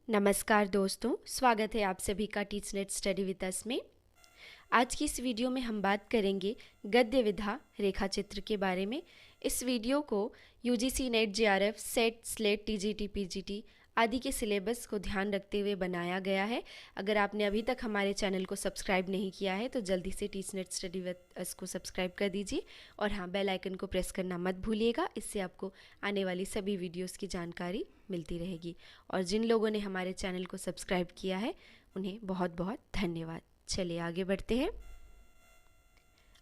नमस्कार दोस्तों, स्वागत है आप सभी का टीचनेट स्टडी विद अस में। आज की इस वीडियो में हम बात करेंगे गद्य विधा रेखा चित्र के बारे में। इस वीडियो को UGC net JRF set slate TGT PGT आदि के सिलेबस को ध्यान रखते हुए बनाया गया है। अगर आपने अभी तक हमारे चैनल को सब्सक्राइब नहीं किया है तो जल्दी से टीचनेट स्टडी विद अस को सब्सक्राइब कर दीजिए और हाँ, बेल आइकन को प्रेस करना मत भूलिएगा। इससे आपको आने वाली सभी वीडियोस की जानकारी मिलती रहेगी। और जिन लोगों ने हमारे चैनल को सब्सक्राइब किया है उन्हें बहुत बहुत धन्यवाद। चलिए आगे बढ़ते हैं।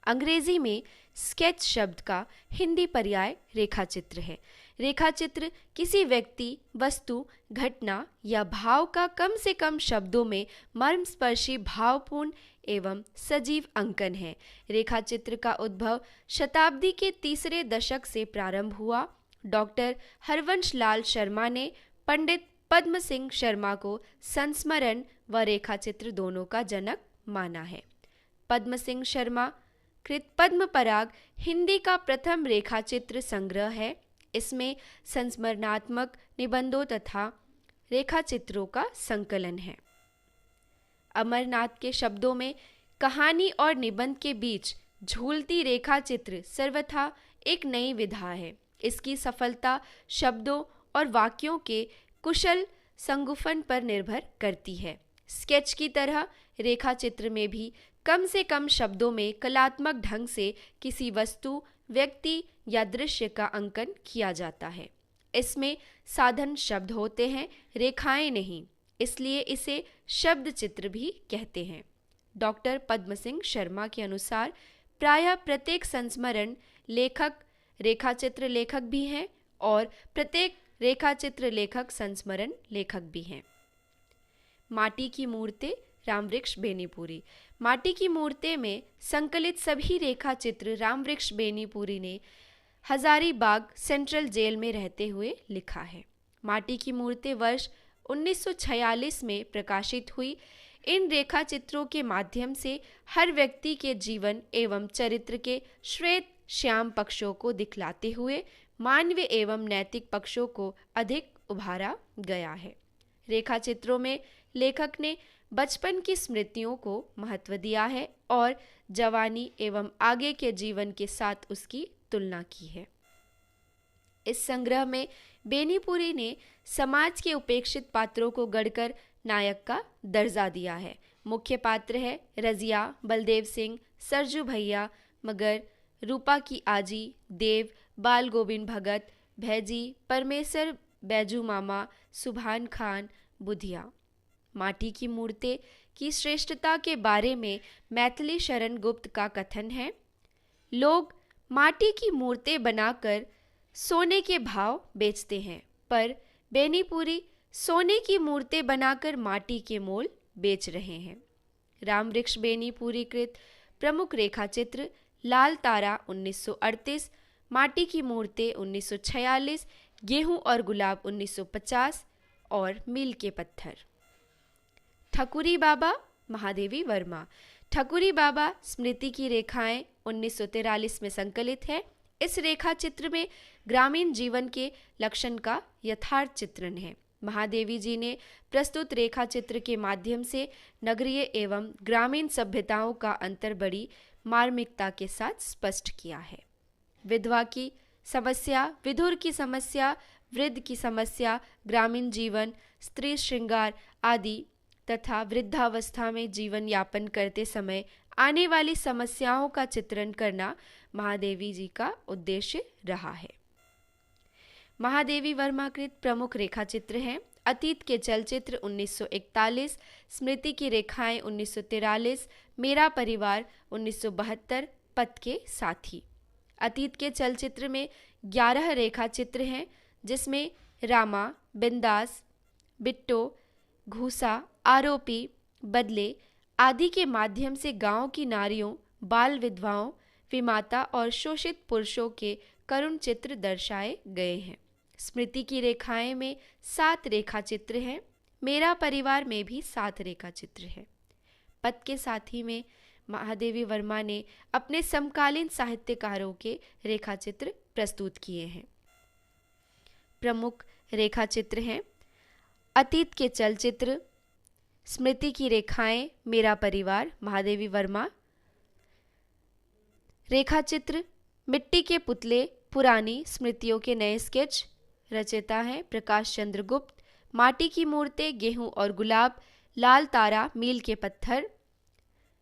अंग्रेजी में स्केच शब्द का हिंदी पर्याय रेखाचित्र है। रेखाचित्र किसी व्यक्ति, वस्तु, घटना या भाव का कम से कम शब्दों में मर्मस्पर्शी, भावपूर्ण एवं सजीव अंकन है। रेखाचित्र का उद्भव शताब्दी के तीसरे दशक से प्रारंभ हुआ। डॉक्टर हरवंश लाल शर्मा ने पंडित पद्म सिंह शर्मा को संस्मरण व रेखाचित्र दोनों का जनक माना है। पद्म सिंह शर्मा कृत पद्म पराग हिंदी का प्रथम रेखाचित्र संग्रह है। इसमें संस्मरणात्मक निबंधों तथा रेखाचित्रों का संकलन है। अमरनाथ के शब्दों में कहानी और निबंध के बीच झूलती रेखाचित्र सर्वथा एक नई विधा है। इसकी सफलता शब्दों और वाक्यों के कुशल संगुफन पर निर्भर करती है। स्केच की तरह रेखाचित्र में भी कम से कम शब्दों में कलात्मक ढंग से किसी वस्तु, व्यक्ति या दृश्य का अंकन किया जाता है। इसमें साधन शब्द होते हैं, रेखाएं नहीं, इसलिए इसे शब्द चित्र भी कहते हैं। डॉक्टर पद्म सिंह शर्मा के अनुसार प्रायः प्रत्येक संस्मरण लेखक रेखाचित्र लेखक भी हैं और प्रत्येक रेखाचित्र लेखक संस्मरण लेखक भी हैं। माटी की मूर्तें रामवृक्ष बेनीपुरी। माटी की मूर्तें में संकलित सभी रेखाचित्र रामवृक्ष बेनीपुरी ने हजारीबाग सेंट्रल जेल में रहते हुए लिखा है। माटी की मूर्तें वर्ष 1946 में प्रकाशित हुई। इन रेखाचित्रों के माध्यम से हर व्यक्ति के जीवन एवं चरित्र के श्वेत श्याम पक्षों को दिखलाते हुए मानवीय एवं नैतिक पक्षों को अधिक उभारा गया है। रेखाचित्रों में लेखक ने बचपन की स्मृतियों को महत्व दिया है और जवानी एवं आगे के जीवन के साथ उसकी तुलना की है। इस संग्रह में बेनीपुरी ने समाज के उपेक्षित पात्रों को गढ़कर नायक का दर्जा दिया है। मुख्य पात्र है रजिया, बलदेव सिंह, सरजू भैया, मगर, रूपा की आजी, देव, बाल गोविंद भगत, भैजी, परमेश्वर, बैजू मामा, सुभान खान, बुधिया। माटी की मूर्तें की श्रेष्ठता के बारे में मैथिली शरण गुप्त का कथन है, लोग माटी की मूर्तें बनाकर सोने के भाव बेचते हैं, पर बेनीपुरी सोने की मूर्तें बनाकर माटी के मोल बेच रहे हैं। रामवृक्ष बेनीपुरी कृत प्रमुख रेखाचित्र लाल तारा 1938, माटी की मूर्तें 1946, गेहूं और गुलाब 1950 और मील के पत्थर। ठकुरी बाबा महादेवी वर्मा। ठकुरी बाबा स्मृति की रेखाएं 1943 में संकलित है। इस रेखा चित्र में ग्रामीण जीवन के लक्षण का यथार्थ चित्रण है। महादेवी जी ने प्रस्तुत रेखा चित्र के माध्यम से नगरीय एवं ग्रामीण सभ्यताओं का अंतर बड़ी मार्मिकता के साथ स्पष्ट किया है। विधवा की समस्या, विधुर की समस्या, वृद्ध की समस्या, ग्रामीण जीवन, स्त्री श्रृंगार आदि तथा वृद्धावस्था में जीवन यापन करते समय आने वाली समस्याओं का चित्रण करना महादेवी जी का उद्देश्य रहा है। महादेवी वर्मा कृत प्रमुख रेखाचित्र हैं अतीत के चलचित्र 1941, स्मृति की रेखाएं 1943, मेरा परिवार 1972, पथ के साथी। अतीत के चलचित्र में 11 रेखाचित्र हैं जिसमें रामा, बिंदास, बिट्टो, घूसा, आरोपी, बदले आदि के माध्यम से गांव की नारियों, बाल विधवाओं, विमाता और शोषित पुरुषों के करुण चित्र दर्शाए गए हैं। स्मृति की रेखाएं में 7 रेखाचित्र हैं। मेरा परिवार में भी 7 रेखाचित्र हैं। पथ के साथी में महादेवी वर्मा ने अपने समकालीन साहित्यकारों के रेखाचित्र प्रस्तुत किए हैं। प्रमुख रेखाचित्र हैं अतीत के चलचित्र, स्मृति की रेखाएं, मेरा परिवार, महादेवी वर्मा। रेखाचित्र, मिट्टी के पुतले, पुरानी स्मृतियों के नए स्केच, रचयिता हैं प्रकाश चंद्र गुप्त। माटी की मूर्तें, गेहूं और गुलाब, लाल तारा, मील के पत्थर,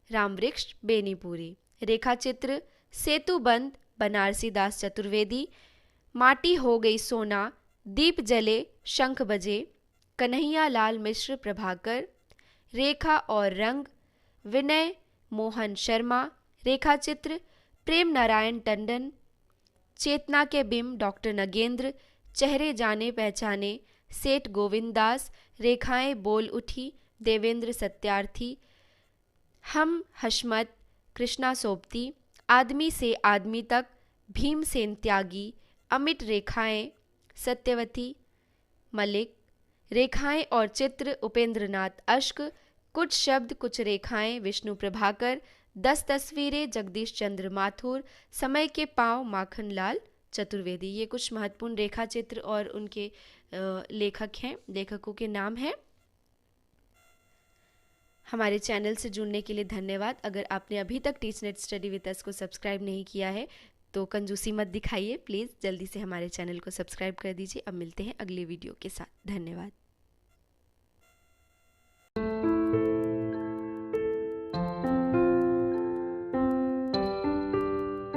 रामवृक्ष, बेनीपुरी। रेखाचित्र, सेतु बंद, बनारसी दास चतुर्वेदी। माटी हो गई सोना, दीप जले, शंख बजे, कन्हैया लाल मिश्र प्रभाकर। रेखा और रंग, विनय मोहन शर्मा। रेखाचित्र, प्रेम नारायण टंडन। चेतना के बिंब, डॉक्टर नगेंद्र। चेहरे जाने पहचाने, सेठ गोविंद दास। रेखाएं बोल उठी, देवेंद्र सत्यार्थी। हम हशमत, कृष्णा सोबती। आदमी से आदमी तक, भीमसेन त्यागी। अमिट रेखाएं, सत्यवती मलिक। रेखाएं और चित्र, उपेंद्र नाथ अश्क। कुछ शब्द कुछ रेखाएं, विष्णु प्रभाकर। 10 तस्वीरें, जगदीश चंद्र माथुर। समय के पांव, माखन लाल चतुर्वेदी। ये कुछ महत्वपूर्ण रेखा चित्र और उनके लेखक हैं, लेखकों के नाम हैं। हमारे चैनल से जुड़ने के लिए धन्यवाद। अगर आपने अभी तक टीचनेट स्टडी विद अस को सब्सक्राइब नहीं किया है तो कंजूसी मत दिखाइए, प्लीज़ जल्दी से हमारे चैनल को सब्सक्राइब कर दीजिए। अब मिलते हैं अगले वीडियो के साथ। धन्यवाद।